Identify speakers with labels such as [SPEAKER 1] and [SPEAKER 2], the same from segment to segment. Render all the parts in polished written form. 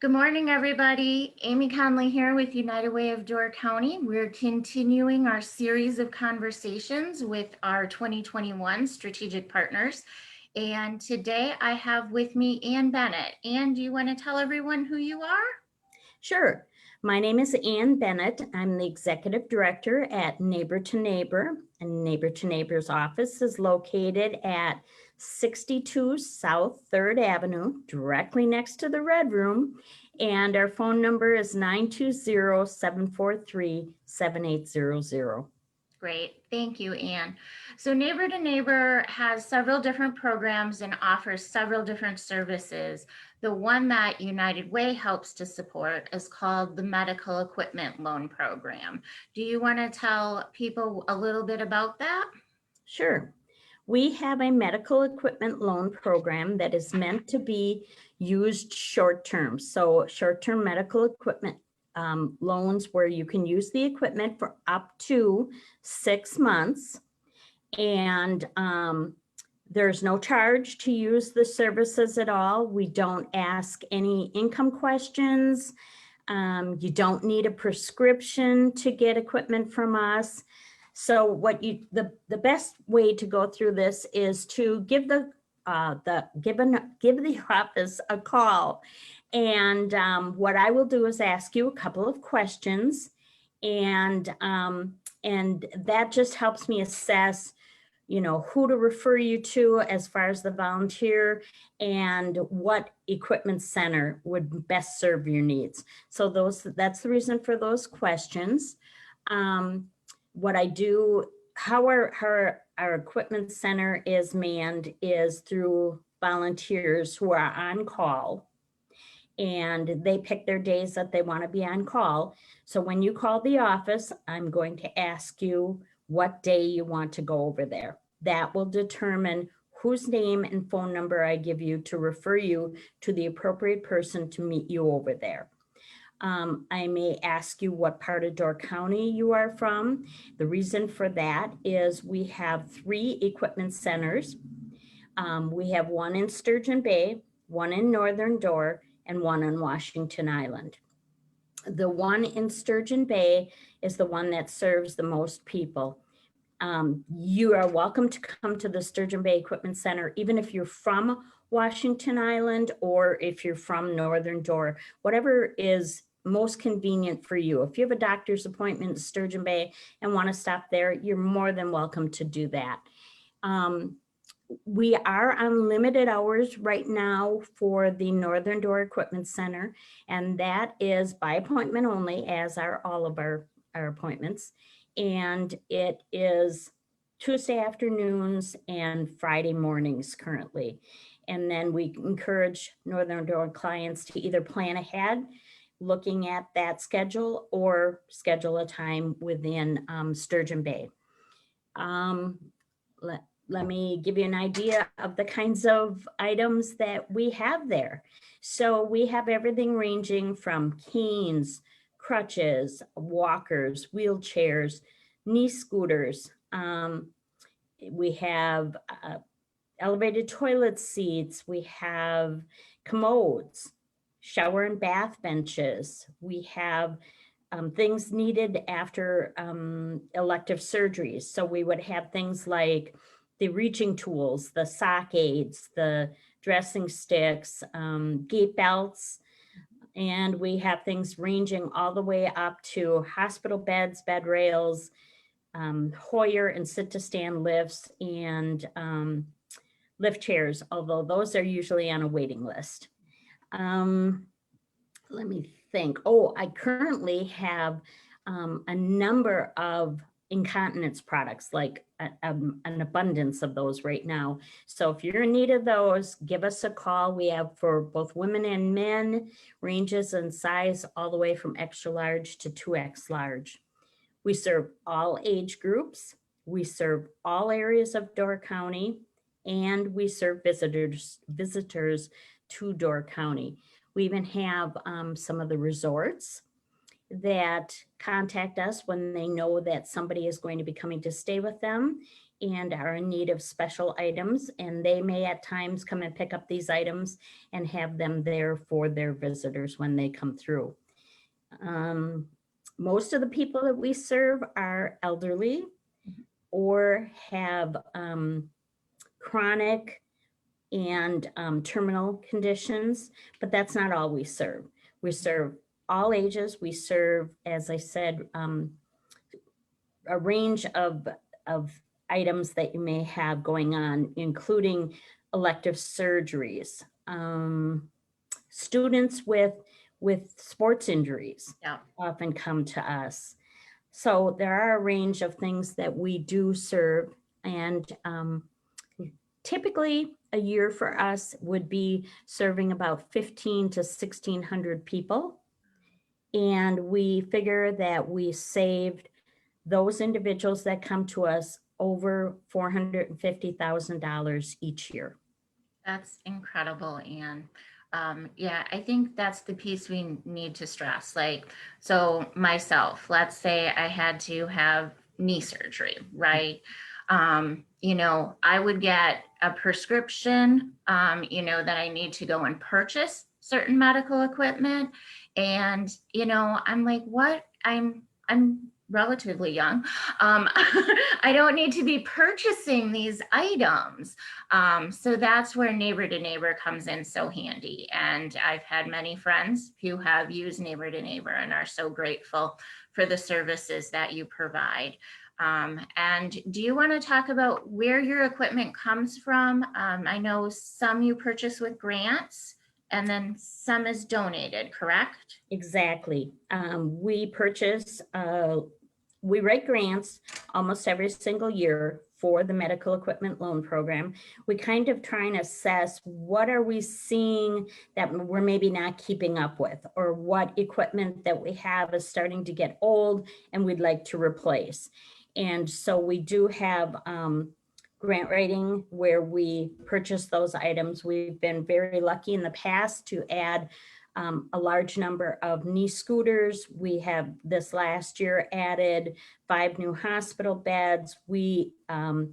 [SPEAKER 1] Good morning, everybody. Amy Conley here with United Way of Door County. We're continuing our series of conversations with our 2021 strategic partners. And today I have with me Ann Bennett. Ann, do you want to tell everyone who you are?
[SPEAKER 2] Sure. My name is Ann Bennett. I'm the Executive Director at Neighbor to Neighbor, and Neighbor to Neighbor's office is located at 62 South 3rd Avenue, directly next to the Red Room, and our phone number is 920-743-7800.
[SPEAKER 1] Great. Thank you, Ann. So Neighbor to Neighbor has several different programs and offers several different services. The one that United Way helps to support is called the Medical Equipment Loan Program. Do you want to tell people a little bit about that?
[SPEAKER 2] Sure. We have a medical equipment loan program that is meant to be used short-term. So short-term medical equipment loans where you can use the equipment for up to 6 months. And there's no charge to use the services at all. We don't ask any income questions. You don't need a prescription to get equipment from us. So what the best way to go through this is to give the office a call. And what I will do is ask you a couple of questions, and that just helps me assess, who to refer you to as far as the volunteer and what equipment center would best serve your needs. So that's the reason for those questions. What I do, how our equipment center is manned is through volunteers who are on call, and they pick their days that they want to be on call. So when you call the office, I'm going to ask you what day you want to go over there. That will determine whose name and phone number I give you to refer you to the appropriate person to meet you over there. I may ask you what part of Door County you are from. The reason for that is we have 3 equipment centers. We have one in Sturgeon Bay, one in Northern Door, and one on Washington Island. The one in Sturgeon Bay is the one that serves the most people. You are welcome to come to the Sturgeon Bay Equipment Center, even if you're from Washington Island or if you're from Northern Door, whatever is most convenient for you. If you have a doctor's appointment in Sturgeon Bay and want to stop there, you're more than welcome to do that. We are on limited hours right now for the Northern Door Equipment Center, and that is by appointment only, as are all of our appointments. And it is Tuesday afternoons and Friday mornings currently. And then we encourage Northern Door clients to either plan ahead, looking at that schedule, or schedule a time within Sturgeon Bay. Let me give you an idea of the kinds of items that we have there. So we have everything ranging from canes, crutches, walkers, wheelchairs, knee scooters. We have elevated toilet seats. We have commodes, shower and bath benches. We have things needed after elective surgeries. So we would have things like the reaching tools, the sock aids, the dressing sticks, gait belts, and we have things ranging all the way up to hospital beds, bed rails, Hoyer and sit-to-stand lifts, and lift chairs, although those are usually on a waiting list. Let me think. Oh, I currently have a number of incontinence products, like an abundance of those right now. So if you're in need of those, give us a call. We have for both women and men, ranges in size all the way from extra large to 2X large. We serve all age groups. We serve all areas of Door County, and we serve visitors to Door County. We even have some of the resorts that contact us when they know that somebody is going to be coming to stay with them. and are in need of special items, and they may at times come and pick up these items and have them there for their visitors when they come through. Most of the people that we serve are elderly or have chronic and terminal conditions, but that's not all we serve. We serve all ages. We serve, as I said, a range of items that you may have going on, including elective surgeries, students with sports injuries
[SPEAKER 1] Yeah.
[SPEAKER 2] often come to us. So there are a range of things that we do serve, and typically a year for us would be serving about 15 to 1600 people. And we figure that we saved those individuals that come to us over $450,000 each year.
[SPEAKER 1] That's incredible, Anne. Yeah, I think that's the piece we need to stress. Like, so myself, let's say I had to have knee surgery, right? I would get a prescription, that I need to go and purchase certain medical equipment. And, I'm like, what? I'm relatively young. I don't need to be purchasing these items. So that's where Neighbor to Neighbor comes in so handy. And I've had many friends who have used Neighbor to Neighbor and are so grateful for the services that you provide. And do you want to talk about where your equipment comes from? I know some you purchase with grants and then some is donated, correct?
[SPEAKER 2] Exactly. We write grants almost every single year for the medical equipment loan program. We kind of try and assess what are we seeing that we're maybe not keeping up with, or what equipment that we have is starting to get old and we'd like to replace. And so we do have grant writing where we purchase those items. We've been very lucky in the past to add a large number of knee scooters. We have this last year added 5 new hospital beds. We, a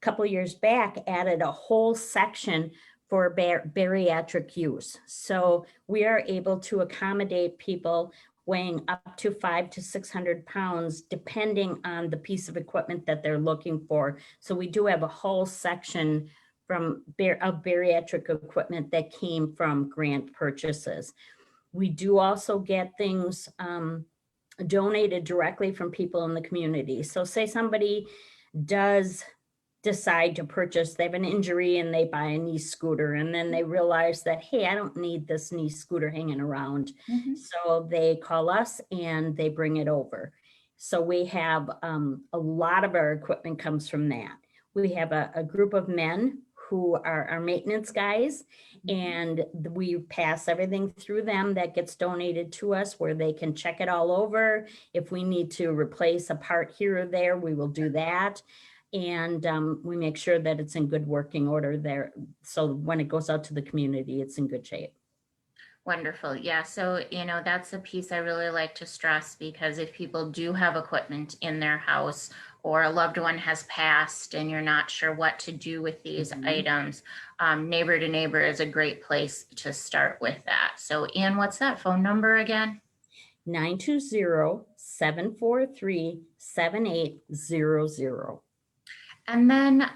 [SPEAKER 2] couple of years back, added a whole section for bariatric use. So we are able to accommodate people weighing up to 500 to 600 pounds, depending on the piece of equipment that they're looking for. So we do have a whole section of bariatric equipment that came from grant purchases. We do also get things donated directly from people in the community. So say somebody does decide to purchase, they have an injury and they buy a knee scooter, and then they realize that, hey, I don't need this knee scooter hanging around.
[SPEAKER 1] Mm-hmm.
[SPEAKER 2] So they call us and they bring it over. So we have a lot of our equipment comes from that. We have a group of men who are our maintenance guys, and we pass everything through them that gets donated to us, where they can check it all over. If we need to replace a part here or there, we will do that. And we make sure that it's in good working order there. So when it goes out to the community, it's in good shape.
[SPEAKER 1] Wonderful. Yeah. So, that's a piece I really like to stress, because if people do have equipment in their house or a loved one has passed and you're not sure what to do with these items, Neighbor to Neighbor is a great place to start with that. So, Ann, what's that phone number again?
[SPEAKER 2] 920-743-7800.
[SPEAKER 1] And then,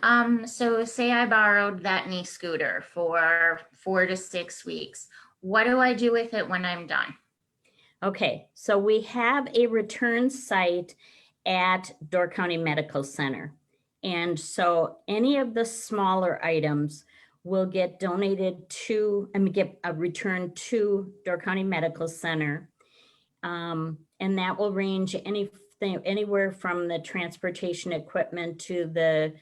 [SPEAKER 1] so say I borrowed that knee scooter for 4 to 6 weeks. What do I do with it when I'm done?
[SPEAKER 2] Okay, so we have a return site at Door County Medical Center. And so any of the smaller items will get donated to, get a return to Door County Medical Center. And that will range anywhere from the transportation equipment to the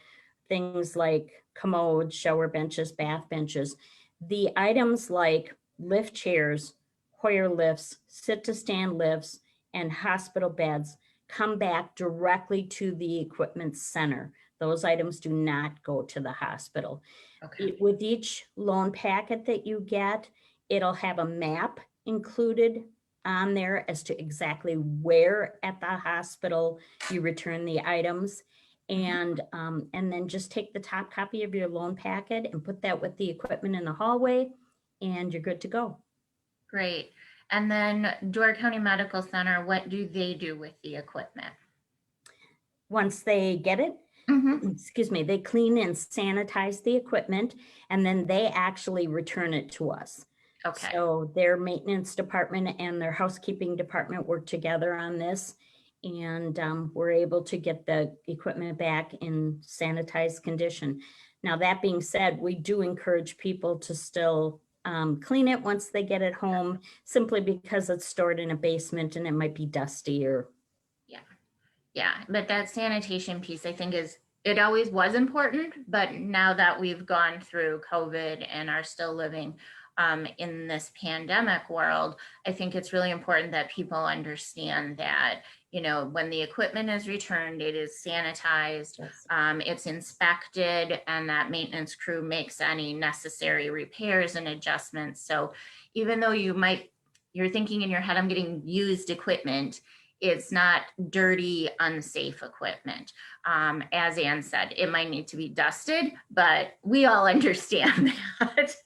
[SPEAKER 2] things like commodes, shower benches, bath benches. The items like lift chairs, Hoyer lifts, sit to stand lifts, and hospital beds come back directly to the equipment center. Those items do not go to the hospital.
[SPEAKER 1] Okay.
[SPEAKER 2] With each loan packet that you get, it'll have a map included on there as to exactly where at the hospital you return the items. And then just take the top copy of your loan packet and put that with the equipment in the hallway, and you're good to go.
[SPEAKER 1] Great. And then Door County Medical Center, what do they do with the equipment?
[SPEAKER 2] Once they get it, excuse me, they clean and sanitize the equipment, and then they actually return it to us.
[SPEAKER 1] Okay,
[SPEAKER 2] So their maintenance department and their housekeeping department work together on this, and we're able to get the equipment back in sanitized condition. Now, that being said, we do encourage people to still clean it once they get it home, simply because it's stored in a basement and it might be dusty or.
[SPEAKER 1] yeah, but that sanitation piece, I think it always was important, but now that we've gone through COVID and are still living in this pandemic world, I think it's really important that people understand that, when the equipment is returned, it is sanitized,
[SPEAKER 2] Yes.
[SPEAKER 1] It's inspected, and that maintenance crew makes any necessary repairs and adjustments. So even though you're thinking in your head, I'm getting used equipment, it's not dirty, unsafe equipment. As Ann said, it might need to be dusted, but we all understand that.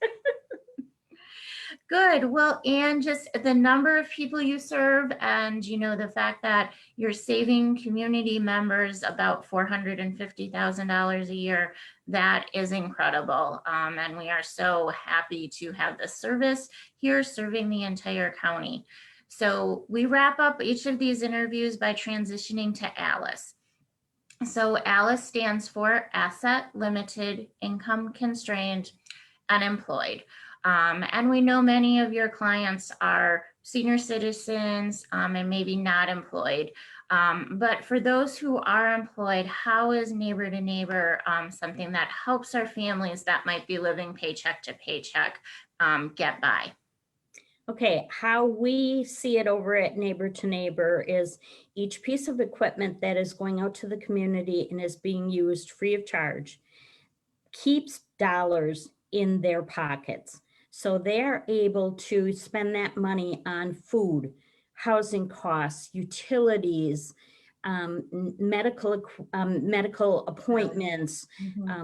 [SPEAKER 1] Good. Well, Ann, just the number of people you serve and, the fact that you're saving community members about $450,000 a year, that is incredible. And we are so happy to have the service here serving the entire county. So we wrap up each of these interviews by transitioning to ALICE. So ALICE stands for Asset Limited, Income Constrained, Unemployed. And we know many of your clients are senior citizens and maybe not employed. But for those who are employed, how is Neighbor to Neighbor something that helps our families that might be living paycheck to paycheck get by?
[SPEAKER 2] Okay, how we see it over at Neighbor to Neighbor is each piece of equipment that is going out to the community and is being used free of charge keeps dollars in their pockets. So they're able to spend that money on food, housing costs, utilities, medical appointments,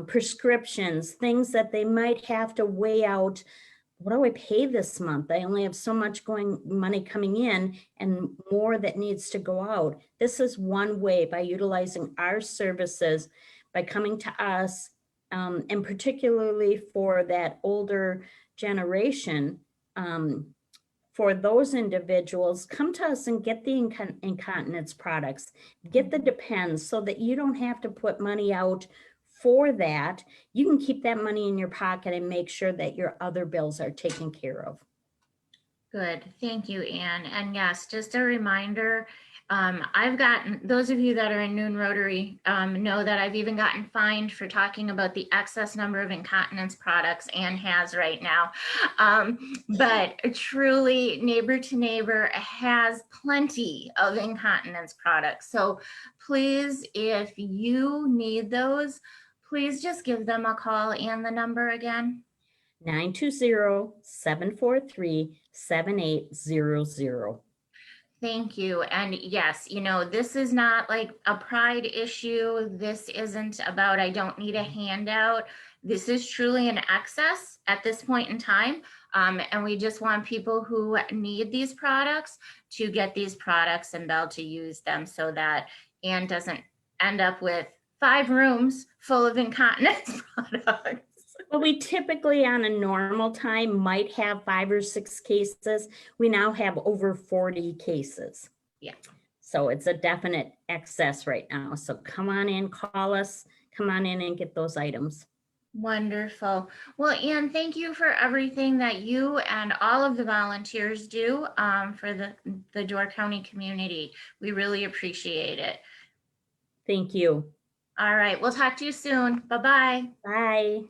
[SPEAKER 2] prescriptions, things that they might have to weigh out. What do I pay this month? I only have so much money coming in and more that needs to go out. This is one way, by utilizing our services, by coming to us, and particularly for that older generation, for those individuals, come to us and get the incontinence products, get the Depends, so that you don't have to put money out for that. You can keep that money in your pocket and make sure that your other bills are taken care of.
[SPEAKER 1] Good. Thank you, Ann. And yes, just a reminder, I've gotten, those of you that are in Noon Rotary know that I've even gotten fined for talking about the excess number of incontinence products Ann has right now. But truly, Neighbor to Neighbor has plenty of incontinence products. So please, if you need those, please just give them a call. And the number again?
[SPEAKER 2] 920-743-7800.
[SPEAKER 1] Thank you. And yes, this is not like a pride issue. This isn't about, I don't need a handout. This is truly an excess at this point in time. And we just want people who need these products to get these products and be able to use them, so that Ann doesn't end up with 5 rooms full of incontinence products.
[SPEAKER 2] Well, we typically on a normal time might have 5 or 6 cases. We now have over 40 cases.
[SPEAKER 1] Yeah.
[SPEAKER 2] So it's a definite excess right now. So come on in, call us, come on in and get those items.
[SPEAKER 1] Wonderful. Well, Ann, thank you for everything that you and all of the volunteers do for the Door County community. We really appreciate it.
[SPEAKER 2] Thank you.
[SPEAKER 1] All right. We'll talk to you soon. Bye-bye.
[SPEAKER 2] Bye.